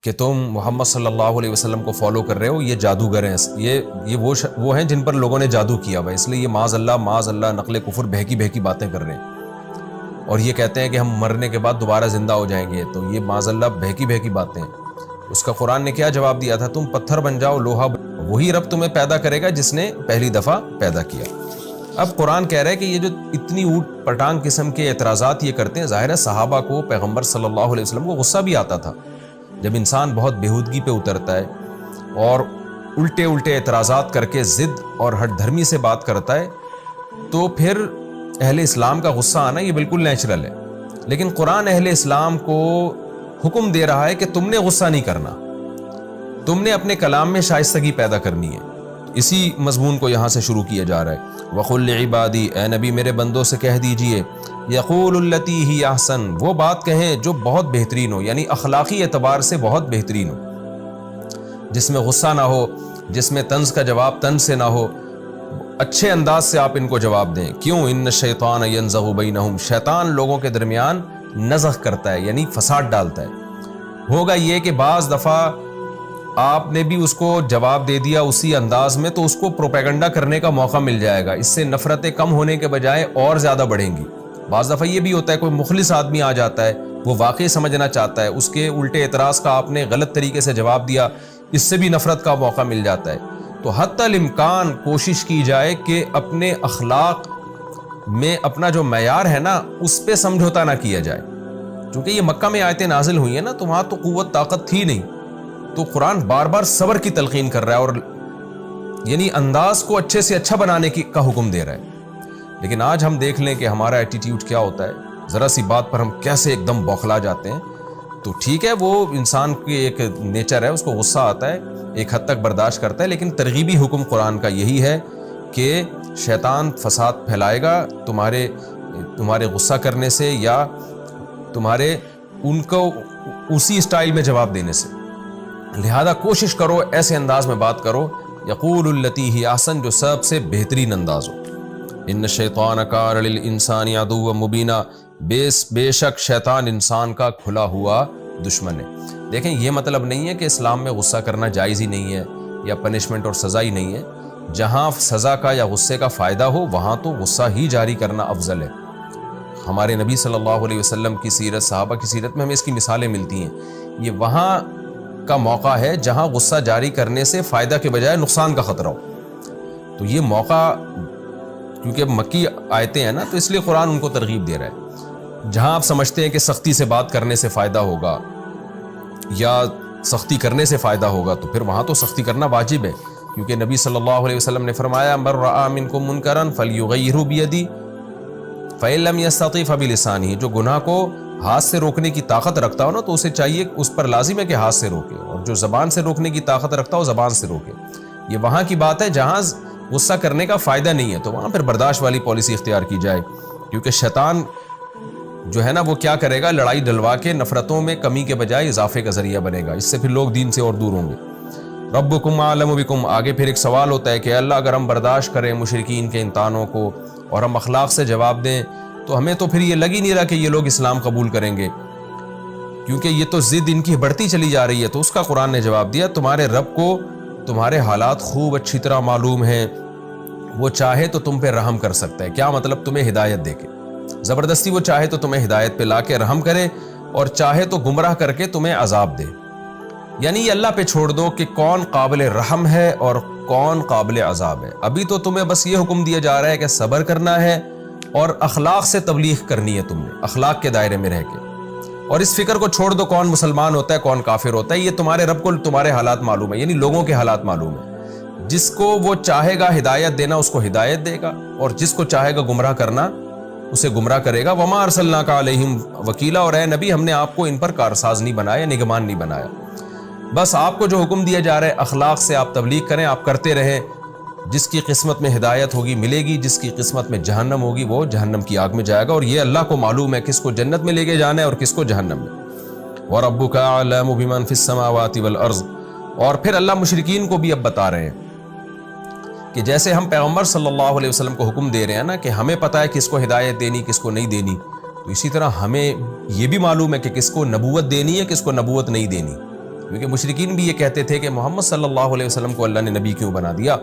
کہ تم محمد صلی اللہ علیہ وسلم کو فالو کر رہے ہو، یہ جادوگر ہیں، یہ وہ ہیں جن پر لوگوں نے جادو کیا ہوا ہے، اس لیے یہ معاذ اللہ نقل کفر بہکی باتیں کر رہے ہیں، اور یہ کہتے ہیں کہ ہم مرنے کے بعد دوبارہ زندہ ہو جائیں گے، تو یہ معاذ اللہ بہکی باتیں ہیں۔ اس کا قرآن نے کیا جواب دیا تھا؟ تم پتھر بن جاؤ، لوہا وہی رب تمہیں پیدا کرے گا جس نے پہلی دفعہ پیدا کیا۔ اب قرآن کہہ رہا ہے کہ یہ جو اتنی اوٹ پٹانگ قسم کے اعتراضات یہ کرتے ہیں، ظاہر ہے صحابہ کو پیغمبر صلی اللہ علیہ وسلم کو غصہ بھی آتا تھا جب انسان بہت بےہودگی پہ اترتا ہے اور الٹے اعتراضات کر کے ضد اور ہٹ دھرمی سے بات کرتا ہے، تو پھر اہل اسلام کا غصہ آنا یہ بالکل نیچرل ہے۔ لیکن قرآن اہل اسلام کو حکم دے رہا ہے کہ تم نے غصہ نہیں کرنا، تم نے اپنے کلام میں شائستگی پیدا کرنی ہے۔ اسی مضمون کو یہاں سے شروع کیا جا رہا ہے۔ وَقُلْ لِعِبَادِي، اے نبی میرے بندوں سے کہہ دیجئے، یقول التی ہی احسن، وہ بات کہیں جو بہت بہترین ہو، یعنی اخلاقی اعتبار سے بہت بہترین ہو، جس میں غصہ نہ ہو، جس میں طنز کا جواب طنز سے نہ ہو، اچھے انداز سے آپ ان کو جواب دیں۔ کیوں؟ ان الشیطان ینزغ بینہم، شیطان لوگوں کے درمیان نزغ کرتا ہے، یعنی فساد ڈالتا ہے۔ ہوگا یہ کہ بعض دفعہ آپ نے بھی اس کو جواب دے دیا اسی انداز میں، تو اس کو پروپیگنڈا کرنے کا موقع مل جائے گا، اس سے نفرتیں کم ہونے کے بجائے اور زیادہ بڑھیں گی۔ بعض دفعہ یہ بھی ہوتا ہے کوئی مخلص آدمی آ جاتا ہے، وہ واقعی سمجھنا چاہتا ہے، اس کے الٹے اعتراض کا آپ نے غلط طریقے سے جواب دیا، اس سے بھی نفرت کا موقع مل جاتا ہے۔ تو حتی الامکان کوشش کی جائے کہ اپنے اخلاق میں اپنا جو معیار ہے نا اس پہ سمجھوتا نہ کیا جائے، چونکہ یہ مکہ میں آیتیں نازل ہوئی ہیں نا، تو وہاں تو قوت طاقت تھی نہیں، تو قرآن بار بار صبر کی تلقین کر رہا ہے، اور یعنی انداز کو اچھے سے اچھا بنانے کا حکم دے رہا ہے۔ لیکن آج ہم دیکھ لیں کہ ہمارا ایٹیٹیوڈ کیا ہوتا ہے، ذرا سی بات پر ہم کیسے ایک دم بوکھلا جاتے ہیں۔ تو ٹھیک ہے، وہ انسان کی ایک نیچر ہے، اس کو غصہ آتا ہے، ایک حد تک برداشت کرتا ہے، لیکن ترغیبی حکم قرآن کا یہی ہے کہ شیطان فساد پھیلائے گا تمہارے غصہ کرنے سے، یا تمہارے ان کو اسی اسٹائل میں جواب دینے سے۔ لہذا کوشش کرو ایسے انداز میں بات کرو، یقول التی ہی احسن، جو سب سے بہترین انداز ہو۔ ان الشیطان کان للانسان عدوا مبینا، بے شک شیطان انسان کا کھلا ہوا دشمن ہے۔ دیکھیں، یہ مطلب نہیں ہے کہ اسلام میں غصہ کرنا جائز ہی نہیں ہے یا پنشمنٹ اور سزا ہی نہیں ہے۔ جہاں سزا کا یا غصے کا فائدہ ہو وہاں تو غصہ ہی جاری کرنا افضل ہے۔ ہمارے نبی صلی اللہ علیہ وسلم کی سیرت، صحابہ کی سیرت میں ہمیں اس کی مثالیں ملتی ہیں۔ یہ وہاں کا موقع ہے جہاں غصہ جاری کرنے سے فائدہ کے بجائے نقصان کا خطرہ ہو، تو یہ موقع کیونکہ مکی آیتیں ہیں نا، تو اس لیے قرآن ان کو ترغیب دے رہا ہے۔ جہاں آپ سمجھتے ہیں کہ سختی سے بات کرنے سے فائدہ ہوگا یا سختی کرنے سے فائدہ ہوگا، تو پھر وہاں تو سختی کرنا واجب ہے، کیونکہ نبی صلی اللہ علیہ وسلم نے فرمایا من رأى منکم منکرا فلیغیرہ بیدی فإن لم یستطع فبلسانہ، جو گناہ کو ہاتھ سے روکنے کی طاقت رکھتا ہو نا، تو اسے چاہیے، اس پر لازم ہے کہ ہاتھ سے روکے، اور جو زبان سے روکنے کی طاقت رکھتا ہو زبان سے روکے۔ یہ وہاں کی بات ہے جہاں غصہ کرنے کا فائدہ نہیں ہے، تو وہاں پھر برداشت والی پالیسی اختیار کی جائے، کیونکہ شیطان جو ہے نا وہ کیا کرے گا، لڑائی ڈلوا کے نفرتوں میں کمی کے بجائے اضافے کا ذریعہ بنے گا، اس سے پھر لوگ دین سے اور دور ہوں گے۔ ربکم اعلم بکم، آگے پھر ایک سوال ہوتا ہے کہ اللہ اگر ہم برداشت کریں مشرکین کے ان طعنوں کو اور ہم اخلاق سے جواب دیں، تو ہمیں تو پھر یہ لگ ہی نہیں رہا کہ یہ لوگ اسلام قبول کریں گے، کیونکہ یہ تو ضد ان کی بڑھتی چلی جا رہی ہے۔ تو اس کا قرآن نے جواب دیا، تمہارے رب کو تمہارے حالات خوب اچھی طرح معلوم ہیں، وہ چاہے تو تم پہ رحم کر سکتا ہے۔ کیا مطلب؟ تمہیں ہدایت دے کے، زبردستی وہ چاہے تو تمہیں ہدایت پہ لا کے رحم کرے، اور چاہے تو گمراہ کر کے تمہیں عذاب دے۔ یعنی یہ اللہ پہ چھوڑ دو کہ کون قابل رحم ہے اور کون قابل عذاب ہے۔ ابھی تو تمہیں بس یہ حکم دیا جا رہا ہے کہ صبر کرنا ہے اور اخلاق سے تبلیغ کرنی ہے، تم نے اخلاق کے دائرے میں رہ کے، اور اس فکر کو چھوڑ دو کون مسلمان ہوتا ہے کون کافر ہوتا ہے، یہ تمہارے رب کو تمہارے حالات معلوم ہے، یعنی لوگوں کے حالات معلوم ہے۔ جس کو وہ چاہے گا ہدایت دینا اس کو ہدایت دے گا، اور جس کو چاہے گا گمراہ کرنا اسے گمراہ کرے گا۔ وما ارسلناک علیہم وکیلا، اور اے نبی ہم نے آپ کو ان پر کارساز نہیں بنایا، نگمان نہیں بنایا، بس آپ کو جو حکم دیا جا رہا ہے اخلاق سے آپ تبلیغ کریں، آپ کرتے رہیں۔ جس کی قسمت میں ہدایت ہوگی ملے گی، جس کی قسمت میں جہنم ہوگی وہ جہنم کی آگ میں جائے گا، اور یہ اللہ کو معلوم ہے کس کو جنت میں لے کے جانا ہے اور کس کو جہنم میں۔ وَرَبُّكَ أَعْلَمُ بِمَنْ فِي السَّمَاوَاتِ وَالْأَرْضِ، اور پھر اللہ مشرکین کو بھی اب بتا رہے ہیں کہ جیسے ہم پیغمبر صلی اللہ علیہ وسلم کو حکم دے رہے ہیں نا کہ ہمیں پتہ ہے کس کو ہدایت دینی کس کو نہیں دینی، تو اسی طرح ہمیں یہ بھی معلوم ہے کہ کس کو نبوت دینی ہے کس کو نبوت نہیں دینی۔ کیونکہ مشرکین بھی یہ کہتے تھے کہ محمد صلی اللہ علیہ وسلم کو اللہ نے نبی کیوں بنا دیا،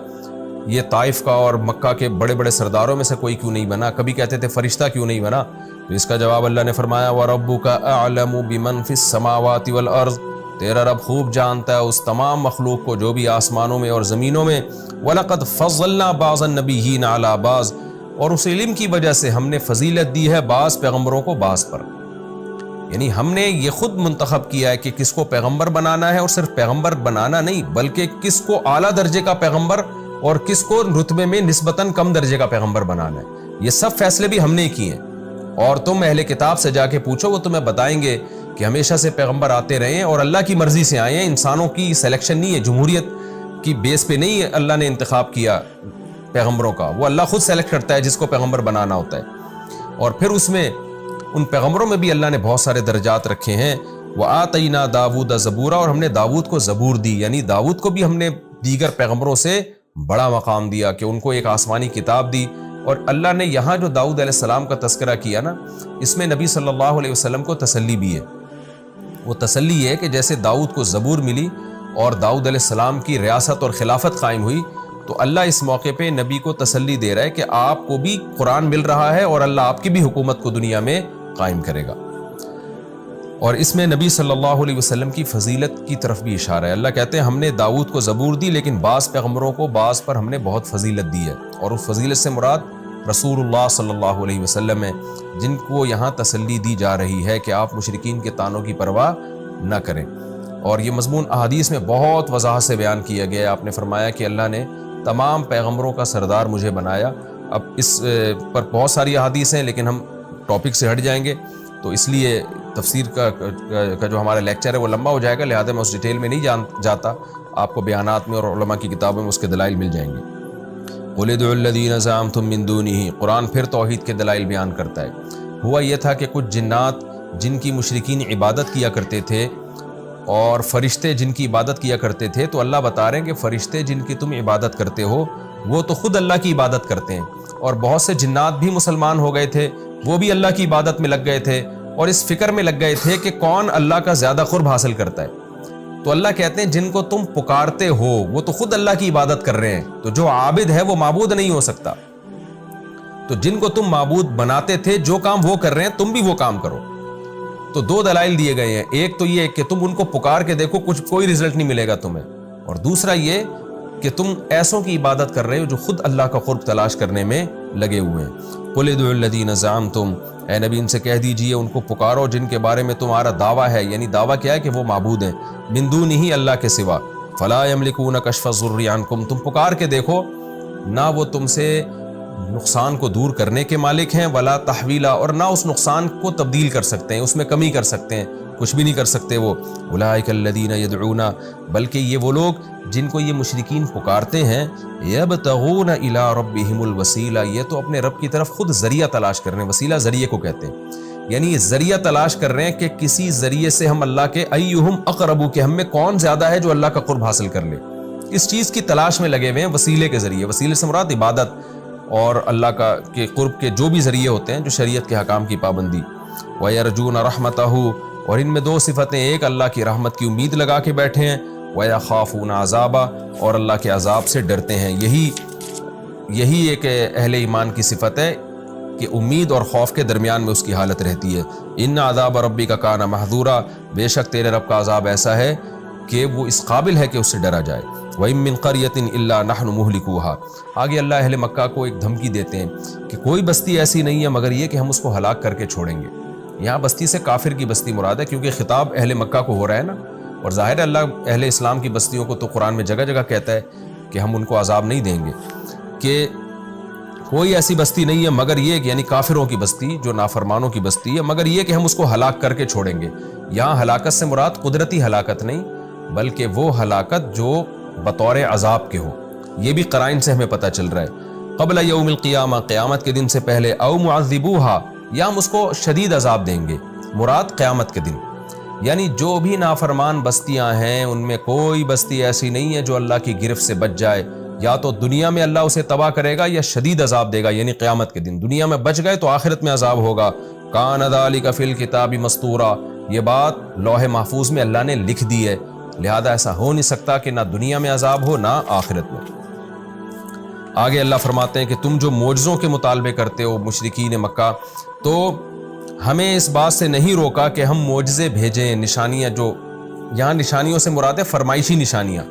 یہ طائف کا اور مکہ کے بڑے بڑے سرداروں میں سے کوئی کیوں نہیں بنا، کبھی کہتے تھے فرشتہ کیوں نہیں بنا، تو اس کا جواب اللہ نے فرمایا وَرَبُّكَ أَعْلَمُ بِمَنْ فِي السَّمَاوَاتِ وَالْأَرْضِ، تیرا رب خوب جانتا ہے اس تمام مخلوق کو جو بھی آسمانوں میں اور زمینوں میں، وَلَقَدْ فَضَّلْنَا بَعْضَ النَّبِيِّينَ عَلَى بَعْضٍ، اور اس علم کی وجہ سے ہم نے فضیلت دی ہے بعض پیغمبروں کو بعض پر، یعنی ہم نے یہ خود منتخب کیا ہے کہ کس کو پیغمبر بنانا ہے، اور صرف پیغمبر بنانا نہیں بلکہ کس کو اعلیٰ درجے کا پیغمبر اور کس کو رتبے میں نسبتاً کم درجے کا پیغمبر بنانا ہے، یہ سب فیصلے بھی ہم نے کیے ہیں۔ اور تم اہل کتاب سے جا کے پوچھو، وہ تمہیں بتائیں گے کہ ہمیشہ سے پیغمبر آتے رہے ہیں اور اللہ کی مرضی سے آئے ہیں، انسانوں کی سلیکشن نہیں ہے، جمہوریت کی بیس پہ نہیں ہے اللہ نے انتخاب کیا پیغمبروں کا، وہ اللہ خود سلیکٹ کرتا ہے جس کو پیغمبر بنانا ہوتا ہے۔ اور پھر اس میں ان پیغمبروں میں بھی اللہ نے بہت سارے درجات رکھے ہیں، وَآتَيْنَا دَاوُودَ زَبُورًا، اور ہم نے داؤد کو زبور دی، یعنی داؤد کو بھی ہم نے دیگر پیغمبروں سے بڑا مقام دیا کہ ان کو ایک آسمانی کتاب دی۔ اور اللہ نے یہاں جو داؤد علیہ السلام کا تذکرہ کیا نا، اس میں نبی صلی اللہ علیہ وسلم کو تسلی بھی ہے، وہ تسلی ہے کہ جیسے داؤد کو زبور ملی اور داؤد علیہ السلام کی ریاست اور خلافت قائم ہوئی، تو اللہ اس موقع پہ نبی کو تسلی دے رہا ہے کہ آپ کو بھی قرآن مل رہا ہے اور اللہ آپ کی بھی حکومت کو دنیا میں قائم کرے گا۔ اور اس میں نبی صلی اللہ علیہ وسلم کی فضیلت کی طرف بھی اشارہ ہے، اللہ کہتے ہیں ہم نے داؤد کو زبور دی لیکن بعض پیغمبروں کو بعض پر ہم نے بہت فضیلت دی ہے، اور اس فضیلت سے مراد رسول اللہ صلی اللہ علیہ وسلم ہے، جن کو یہاں تسلی دی جا رہی ہے کہ آپ مشرکین کے طعنوں کی پرواہ نہ کریں۔ اور یہ مضمون احادیث میں بہت وضاحت سے بیان کیا گیا ہے، آپ نے فرمایا کہ اللہ نے تمام پیغمبروں کا سردار مجھے بنایا۔ اب اس پر بہت ساری احادیث ہیں لیکن ہم ٹاپک سے ہٹ جائیں گے، تو اس لیے تفسیر کا جو ہمارا لیکچر ہے وہ لمبا ہو جائے گا، لہذا میں اس ڈیٹیل میں نہیں جاتا، آپ کو بیانات میں اور علماء کی کتابوں میں اس کے دلائل مل جائیں گے۔ قُلِ ادْعُوا الَّذِينَ زَعَمْتُم مِّن دُونِهِ، قرآن پھر توحید کے دلائل بیان کرتا ہے۔ ہوا یہ تھا کہ کچھ جنات جن کی مشرکین عبادت کیا کرتے تھے اور فرشتے جن کی عبادت کیا کرتے تھے، تو اللہ بتا رہے ہیں کہ فرشتے جن کی تم عبادت کرتے ہو وہ تو خود اللہ کی عبادت کرتے ہیں، اور بہت سے جنات بھی مسلمان ہو گئے تھے، وہ بھی اللہ کی عبادت میں لگ گئے تھے اور اس فکر میں لگ گئے تھے کہ کون اللہ کا زیادہ قرب حاصل کرتا ہے۔ تو اللہ کہتے ہیں جن کو تم پکارتے ہو وہ تو خود اللہ کی عبادت کر رہے ہیں، تو جو عابد ہے وہ معبود نہیں ہو سکتا، تو جن کو تم معبود بناتے تھے جو کام وہ کر رہے ہیں تم بھی وہ کام کرو۔ تو دو دلائل دیے گئے ہیں، ایک تو یہ کہ تم ان کو پکار کے دیکھو کوئی رزلٹ نہیں ملے گا تمہیں، اور دوسرا یہ کہ تم ایسوں کی عبادت کر رہے ہو جو خود اللہ کا قرب تلاش کرنے میں لگے ہوئے ہیں۔ قُلِ ادْعُوا الَّذِينَ زَعَمْتُم، اے نبی ان سے کہہ دیجئے ان کو پکارو جن کے بارے میں تمہارا دعویٰ ہے، یعنی دعویٰ کیا ہے کہ وہ معبود ہیں، مِن دُونِهِ اللہ کے سوا، فَلَا يَمْلِكُونَ كَشْفَ الضُّرِّ عَنْكُمْ، تم پکار کے دیکھو، نہ وہ تم سے نقصان کو دور کرنے کے مالک ہیں، ولا تحویلا، اور نہ اس نقصان کو تبدیل کر سکتے ہیں، اس میں کمی کر سکتے ہیں، کچھ بھی نہیں کر سکتے وہ۔ اولئک الذین یدعون، بلکہ یہ وہ لوگ جن کو یہ مشرکین پکارتے ہیں، یبتغون الی ربہم الوسیلہ، یہ تو اپنے رب کی طرف خود ذریعہ تلاش کر رہے ہیں، وسیلہ ذریعے کو کہتے ہیں، یعنی یہ ذریعہ تلاش کر رہے ہیں کہ کسی ذریعے سے ہم اللہ کے ایہم اقرب، کہ ہم میں کون زیادہ ہے جو اللہ کا قرب حاصل کر لے، اس چیز کی تلاش میں لگے ہوئے ہیں وسیلے کے ذریعے۔ وسیلے سے مراد عبادت اور اللہ کا کے قرب کے جو بھی ذریعے ہوتے ہیں، جو شریعت کے حکام کی پابندی۔ وَيَرْجُونَ رَحْمَتَهُ، اور ان میں دو صفتیں، ایک اللہ کی رحمت کی امید لگا کے بیٹھے ہیں، وَيَخَافُونَ عَذَابَهُ، اور اللہ کے عذاب سے ڈرتے ہیں۔ یہی ایک اہل ایمان کی صفت ہے کہ امید اور خوف کے درمیان میں اس کی حالت رہتی ہے۔ ان عذاب ربک کان محذورا، بے شک تیرے رب کا عذاب ایسا ہے کہ وہ اس قابل ہے کہ اس سے ڈرا جائے۔ وَإِن مِّن قَرْيَةٍ إِلَّا نَحْنُ مُهْلِكُوهَا، آگے اللہ اہل مکہ کو ایک دھمکی دیتے ہیں کہ کوئی بستی ایسی نہیں ہے مگر یہ کہ ہم اس کو ہلاک کر کے چھوڑیں گے۔ یہاں بستی سے کافر کی بستی مراد ہے، کیونکہ خطاب اہل مکہ کو ہو رہا ہے نا، اور ظاہر ہے اللہ اہل اسلام کی بستیوں کو تو قرآن میں جگہ جگہ کہتا ہے کہ ہم ان کو عذاب نہیں دیں گے، کہ کوئی ایسی بستی نہیں ہے مگر یہ کہ، یعنی کافروں کی بستی جو نافرمانوں کی بستی ہے، مگر یہ کہ ہم اس کو ہلاک کر کے چھوڑیں گے۔ یہاں ہلاکت سے مراد قدرتی ہلاکت نہیں بلکہ وہ ہلاکت جو بطور عذاب کے ہو، یہ بھی قرائن سے ہمیں پتہ چل رہا ہے۔ قبل یوم القیامہ، قیامت کے دن سے پہلے، او معذبوہا، یا ہم اس کو شدید عذاب دیں گے، مراد قیامت کے دن، یعنی جو بھی نافرمان بستیاں ہیں ان میں کوئی بستی ایسی نہیں ہے جو اللہ کی گرفت سے بچ جائے، یا تو دنیا میں اللہ اسے تباہ کرے گا یا شدید عذاب دے گا، یعنی قیامت کے دن۔ دنیا میں بچ گئے تو آخرت میں عذاب ہوگا۔ کان ذالک فی الکتاب مسطورا، یہ بات لوح محفوظ میں اللہ نے لکھ دی ہے، لہذا ایسا ہو نہیں سکتا کہ نہ دنیا میں عذاب ہو نہ آخرت میں۔ آگے اللہ فرماتے ہیں کہ تم جو معجزوں کے مطالبے کرتے ہو مشرکین مکہ، تو ہمیں اس بات سے نہیں روکا کہ ہم معجزے بھیجیں، نشانیاں، جو یہاں نشانیوں سے مراد ہے فرمائشی نشانیاں،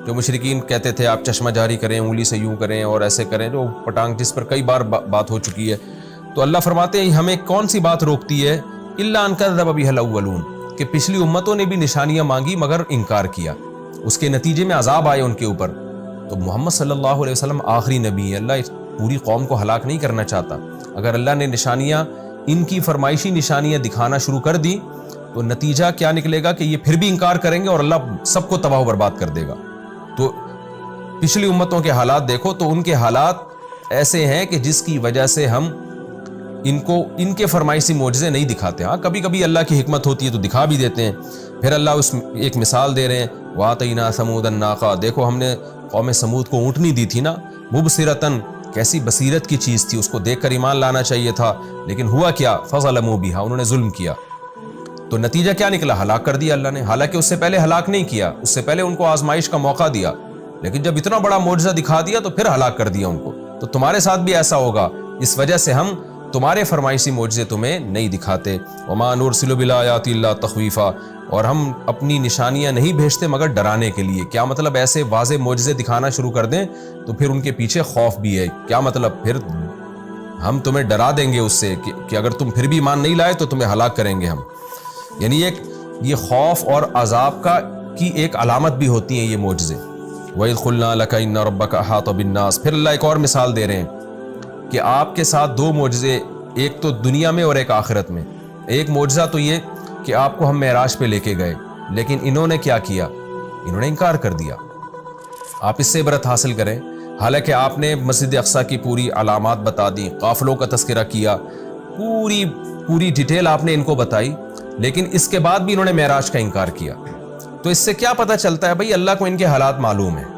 جو مشرکین کہتے تھے آپ چشمہ جاری کریں، انگلی سے یوں کریں اور ایسے کریں، جو پٹانگ جس پر کئی بار بات ہو چکی ہے۔ تو اللہ فرماتے ہیں ہمیں کون سی بات روکتی ہے؟ الا ان کذب بها الاولون، کہ پچھلی امتوں نے بھی نشانیاں مانگی مگر انکار کیا، اس کے نتیجے میں عذاب آئے ان کے اوپر۔ تو محمد صلی اللہ علیہ وسلم آخری نبی ہے، اللہ پوری قوم کو ہلاک نہیں کرنا چاہتا۔ اگر اللہ نے نشانیاں، ان کی فرمائشی نشانیاں دکھانا شروع کر دی تو نتیجہ کیا نکلے گا کہ یہ پھر بھی انکار کریں گے اور اللہ سب کو تباہ و برباد کر دے گا۔ تو پچھلی امتوں کے حالات دیکھو تو ان کے حالات ایسے ہیں کہ جس کی وجہ سے ہم ان کے فرمائشی معجزے نہیں دکھاتے۔ ہاں کبھی کبھی اللہ کی حکمت ہوتی ہے تو دکھا بھی دیتے ہیں۔ پھر اللہ اس ایک مثال دے رہے ہیں، وَآتَيْنَا ثَمُودَ النَّاقَةَ، دیکھو ہم نے قوم سمود کو اونٹنی دی تھی نا، مبصرتاً، کیسی بصیرت کی چیز تھی، اس کو دیکھ کر ایمان لانا چاہیے تھا، لیکن ہوا کیا؟ فَظَلَمُوا بِهَا، انہوں نے ظلم کیا، تو نتیجہ کیا نکلا؟ ہلاک کر دیا اللہ نے۔ حالانکہ اس سے پہلے ہلاک نہیں کیا، اس سے پہلے ان کو آزمائش کا موقع دیا، لیکن جب اتنا بڑا معجزہ دکھا دیا تو پھر ہلاک کر دیا ان کو۔ تو تمہارے ساتھ بھی ایسا ہوگا، اس وجہ سے ہم تمہارے فرمائشی معجزے تمہیں نہیں دکھاتے۔ وَمَا نُرْسِلُ بِالْآيَاتِ إِلَّا تَخْوِيفًا، اور ہم اپنی نشانیاں نہیں بھیجتے مگر ڈرانے کے لیے۔ کیا مطلب؟ ایسے واضح معجزے دکھانا شروع کر دیں تو پھر ان کے پیچھے خوف بھی ہے۔ کیا مطلب؟ پھر ہم تمہیں ڈرا دیں گے اس سے کہ اگر تم پھر بھی ایمان نہیں لائے تو تمہیں ہلاک کریں گے ہم۔ یعنی یہ خوف اور عذاب کی ایک علامت بھی ہوتی ہیں یہ معجزے۔ وَإِذْ قُلْنَا لَكَ إِنَّ رَبَّكَ أَحَاطَ بِالنَّاسِ، پھر اللہ ایک اور مثال دے رہے ہیں کہ آپ کے ساتھ دو معجزے، ایک تو دنیا میں اور ایک آخرت میں۔ ایک معجزہ تو یہ کہ آپ کو ہم معراج پہ لے کے گئے، لیکن انہوں نے کیا کیا؟ انہوں نے انکار کر دیا۔ آپ اس سے عبرت حاصل کریں، حالانکہ آپ نے مسجد اقصیٰ کی پوری علامات بتا دی، قافلوں کا تذکرہ کیا، پوری ڈیٹیل آپ نے ان کو بتائی، لیکن اس کے بعد بھی انہوں نے معراج کا انکار کیا۔ تو اس سے کیا پتہ چلتا ہے؟ بھائی اللہ کو ان کے حالات معلوم ہیں،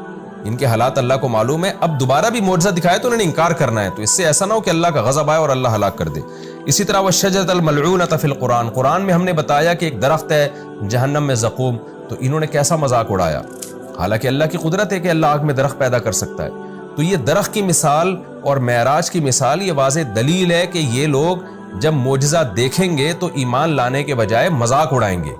ان کے حالات اللہ کو معلوم ہے۔ اب دوبارہ بھی معجزہ دکھائے تو انہوں نے انکار کرنا ہے، تو اس سے ایسا نہ ہو کہ اللہ کا غضب آئے اور اللہ ہلاک کر دے۔ اسی طرح وَالشَّجَرَةَ الْمَلْعُونَةَ فِي الْقُرْآن، قرآن میں ہم نے بتایا کہ ایک درخت ہے جہنم میں زقوم، تو انہوں نے کیسا مذاق اڑایا، حالانکہ اللہ کی قدرت ہے کہ اللہ آگ میں درخت پیدا کر سکتا ہے۔ تو یہ درخت کی مثال اور معراج کی مثال یہ واضح دلیل ہے کہ یہ لوگ جب معجزہ دیکھیں گے تو ایمان لانے کے بجائے مذاق اڑائیں گے۔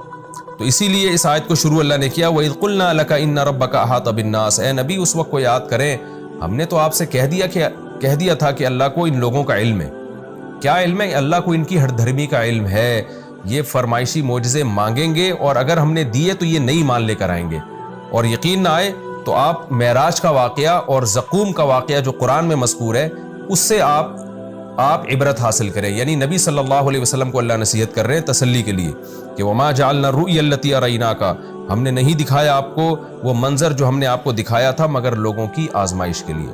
تو اسی لیے اس آیت کو شروع اللہ نے کیا وَإِذْ قُلْنَا لَكَ إِنَّ رَبَّكَ أَحَاطَ بِالنَّاسِ، اے نبی اس وقت کو یاد کریں، ہم نے تو آپ سے کہہ دیا تھا کہ اللہ کو ان لوگوں کا علم ہے۔ کیا علم ہے؟ اللہ کو ان کی ہر دھرمی کا علم ہے۔ یہ فرمائشی معجزے مانگیں گے اور اگر ہم نے دیے تو یہ نئی مان لے کر آئیں گے، اور یقین نہ آئے تو آپ معراج کا واقعہ اور زقوم کا واقعہ جو قرآن میں مذکور ہے اس سے آپ عبرت حاصل کریں۔ یعنی نبی صلی اللہ علیہ وسلم کو اللہ نصیحت کر رہے ہیں تسلی کے لیے کہ وَمَا جَعَلْنَا الرُّؤْيَا الَّتِي أَرَيْنَاكَ، ہم نے نہیں دکھایا آپ کو وہ منظر جو ہم نے آپ کو دکھایا تھا مگر لوگوں کی آزمائش کے لیے۔